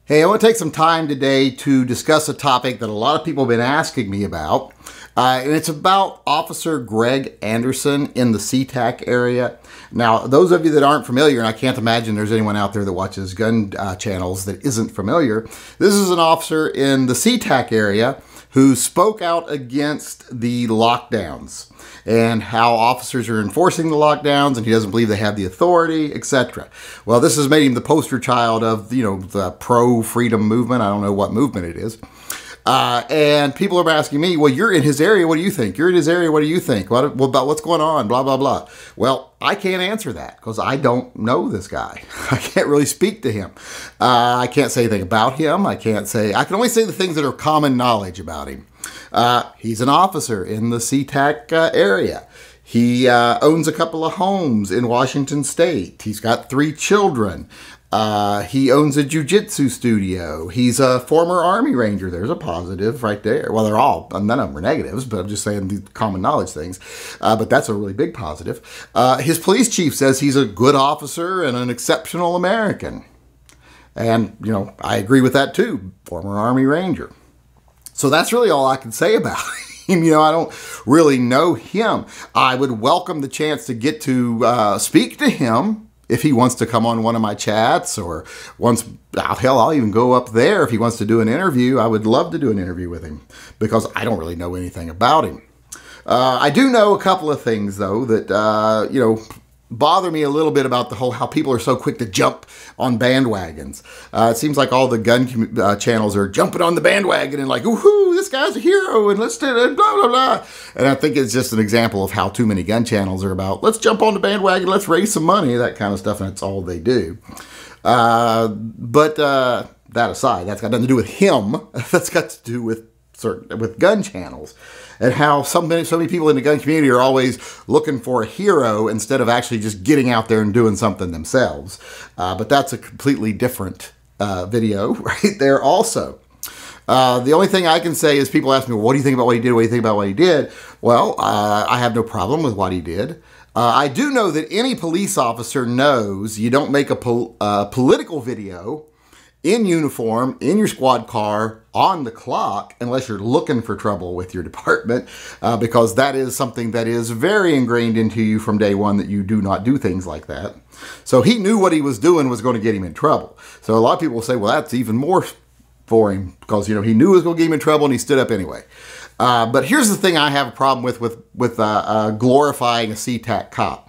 Hey, I want to take some time today to discuss a topic that a lot of people have been asking me about. And it's about Officer Greg Anderson in the SeaTac area. Now, those of you that aren't familiar, and I can't imagine there's anyone out there that watches gun channels that isn't familiar, this is an officer in the SeaTac area who spoke out against the lockdowns and how officers are enforcing the lockdowns, and he doesn't believe they have the authority, etc. Well, this has made him the poster child of, the pro-freedom movement. I don't know what movement it is. And people are asking me, well, you're in his area, what do you think? You're in his area, what do you think? What about what's going on? Blah, blah, blah. Well, I can't answer that because I don't know this guy. I can't really speak to him. I can't say anything about him. I can only say the things that are common knowledge about him. He's an officer in the SeaTac area. He owns a couple of homes in Washington State. He's got 3 children. He owns a jiu-jitsu studio. He's a former Army Ranger. There's a positive right there. Well, none of them are negatives, but I'm just saying the common knowledge things. But that's a really big positive. His police chief says he's a good officer and an exceptional American. And, I agree with that too. Former Army Ranger. So that's really all I can say about him. I don't really know him. I would welcome the chance to get to speak to him if he wants to come on one of my chats, or hell, I'll even go up there if he wants to do an interview. I would love to do an interview with him because I don't really know anything about him. I do know a couple of things, though, that, bother me a little bit about the whole how people are so quick to jump on bandwagons. It seems like all the gun channels are jumping on the bandwagon and like, woohoo, this guy's a hero and let's do it, blah, blah, blah. And I think it's just an example of how too many gun channels are about, let's jump on the bandwagon, let's raise some money, that kind of stuff, and that's all they do. But that aside, that's got nothing to do with him. That's got to do with gun channels, and how so many people in the gun community are always looking for a hero instead of actually just getting out there and doing something themselves. But that's a completely different video right there also. The only thing I can say is people ask me, well, what do you think about what he did? What do you think about what he did? Well, I have no problem with what he did. I do know that any police officer knows you don't make a political video in uniform, in your squad car, on the clock, unless you're looking for trouble with your department, because that is something that is very ingrained into you from day one, that you do not do things like that. So he knew what he was doing was going to get him in trouble. So a lot of people will say, well, that's even more for him, because he knew it was going to get him in trouble and he stood up anyway. But here's the thing I have a problem with glorifying a SeaTac cop.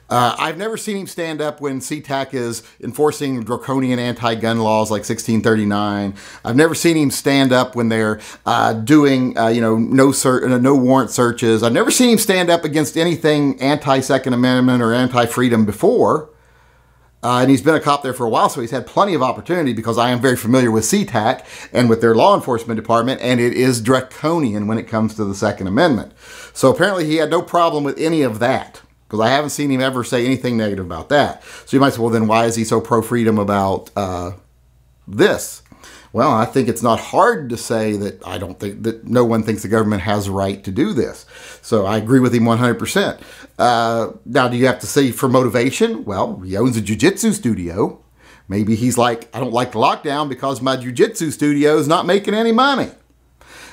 I've never seen him stand up when SeaTac is enforcing draconian anti-gun laws like 1639. I've never seen him stand up when they're doing, no warrant searches. I've never seen him stand up against anything anti-Second Amendment or anti-freedom before. And he's been a cop there for a while, so he's had plenty of opportunity, because I am very familiar with SeaTac and with their law enforcement department, and it is draconian when it comes to the Second Amendment. So apparently he had no problem with any of that, because I haven't seen him ever say anything negative about that. So you might say, well, then why is he so pro-freedom about this? Well, I think it's not hard to say that I don't think that no one thinks the government has a right to do this. So I agree with him 100%. Now, do you have to say for motivation? Well, he owns a jiu-jitsu studio. Maybe he's like, I don't like the lockdown because my jiu-jitsu studio is not making any money,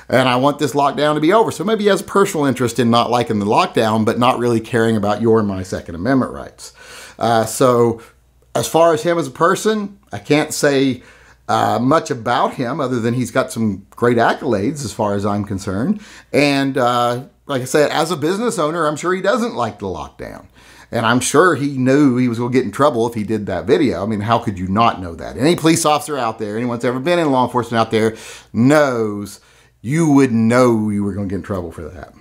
and I want this lockdown to be over. So maybe he has a personal interest in not liking the lockdown, but not really caring about your and my Second Amendment rights. So as far as him as a person, I can't say much about him other than he's got some great accolades as far as I'm concerned. And like I said, as a business owner, I'm sure he doesn't like the lockdown. And I'm sure he knew he was going to get in trouble if he did that video. I mean, how could you not know that? Any police officer out there, anyone that's ever been in law enforcement out there, knows you would know you were going to get in trouble for that.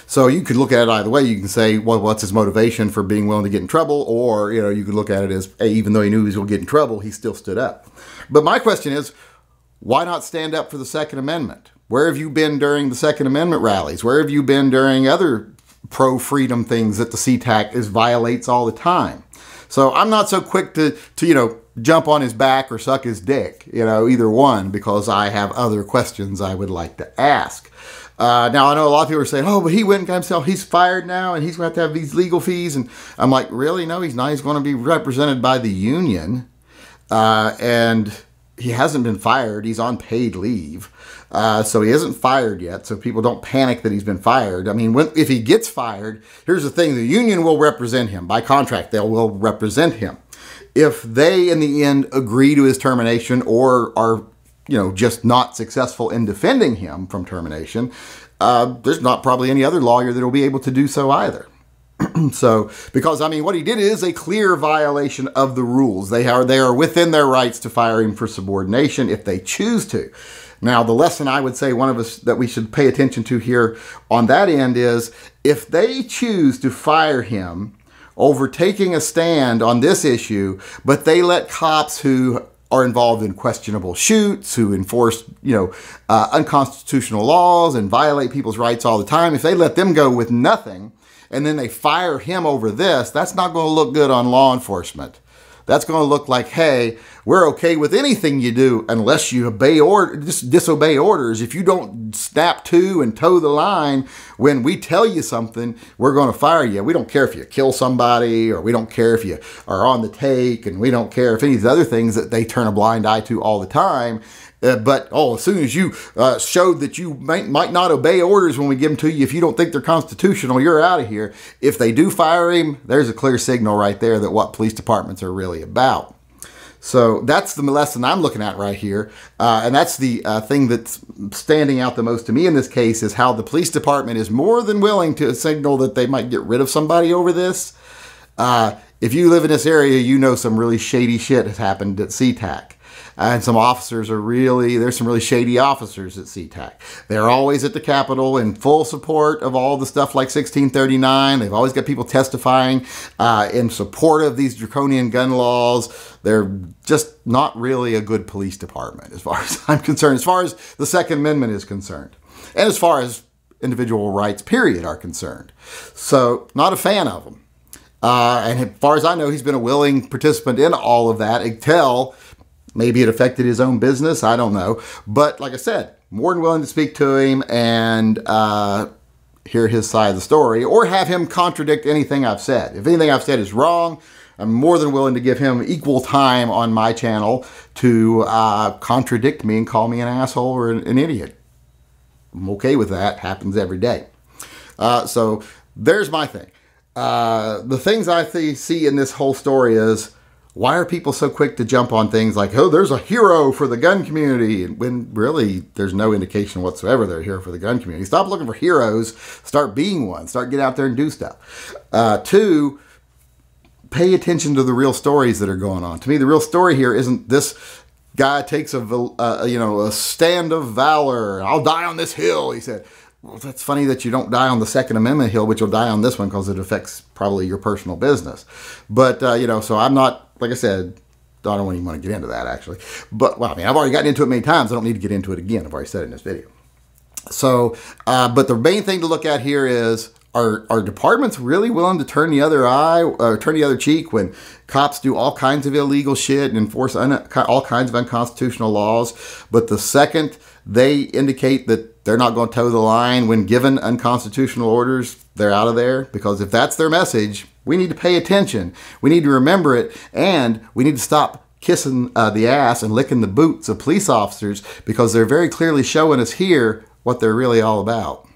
So you could look at it either way. You can say, well, what's his motivation for being willing to get in trouble? Or, you could look at it as, hey, even though he knew he was going to get in trouble, he still stood up. But my question is, why not stand up for the Second Amendment? Where have you been during the Second Amendment rallies? Where have you been during other pro-freedom things that the SeaTac violates all the time? So I'm not so quick to jump on his back or suck his dick, either one, because I have other questions I would like to ask. Now, I know a lot of people are saying, oh, but he went and got himself, he's fired now, and he's going to have these legal fees. And I'm like, really? No, he's not. He's going to be represented by the union. And he hasn't been fired. He's on paid leave. So he isn't fired yet. So people don't panic that he's been fired. I mean, if he gets fired, here's the thing. The union will represent him. By contract, they will represent him. If they, in the end, agree to his termination or are, just not successful in defending him from termination, there's not probably any other lawyer that will be able to do so either. So, because, I mean, what he did is a clear violation of the rules. They are within their rights to fire him for subordination if they choose to. Now, the lesson I would say one of us that we should pay attention to here on that end is if they choose to fire him over taking a stand on this issue, but they let cops who are involved in questionable shoots, who enforce, unconstitutional laws and violate people's rights all the time, if they let them go with nothing, and then they fire him over this, that's not going to look good on law enforcement. That's going to look like, hey, we're okay with anything you do unless you disobey orders. If you don't snap to and toe the line when we tell you something, we're going to fire you. We don't care if you kill somebody, or we don't care if you are on the take, and we don't care if any of these other things that they turn a blind eye to all the time. But as soon as you showed that you might not obey orders when we give them to you, if you don't think they're constitutional, you're out of here. If they do fire him, there's a clear signal right there that what police departments are really about. So that's the lesson I'm looking at right here. And that's the thing that's standing out the most to me in this case, is how the police department is more than willing to signal that they might get rid of somebody over this. If you live in this area, you know some really shady shit has happened at SeaTac. And some officers there's some really shady officers at SeaTac. They're always at the Capitol in full support of all the stuff like 1639. They've always got people testifying in support of these draconian gun laws. They're just not really a good police department as far as I'm concerned, as far as the Second Amendment is concerned. And as far as individual rights, period, are concerned. So, not a fan of them. And as far as I know, he's been a willing participant in all of that until maybe it affected his own business. I don't know. But like I said, more than willing to speak to him and hear his side of the story, or have him contradict anything I've said. If anything I've said is wrong, I'm more than willing to give him equal time on my channel to contradict me and call me an asshole or an idiot. I'm okay with that. Happens every day. So there's my thing. The things I see in this whole story is, why are people so quick to jump on things like, oh, there's a hero for the gun community, when really there's no indication whatsoever they're a hero for the gun community? Stop looking for heroes. Start being one. Start getting out there and do stuff. Two, pay attention to the real stories that are going on. To me, the real story here isn't this guy takes a stand of valor. I'll die on this hill, he said. Well, that's funny that you don't die on the Second Amendment hill, but you'll die on this one because it affects probably your personal business. But, so I'm not, like I said, I don't even want to get into that, actually. But, well, I mean, I've already gotten into it many times. I don't need to get into it again. I've already said it in this video. So, but the main thing to look at here is, are departments really willing to turn the other eye, or turn the other cheek when cops do all kinds of illegal shit and enforce all kinds of unconstitutional laws? But the second they indicate that they're not going to toe the line when given unconstitutional orders, they're out of there. Because if that's their message, we need to pay attention. We need to remember it. And we need to stop kissing the ass and licking the boots of police officers, because they're very clearly showing us here what they're really all about.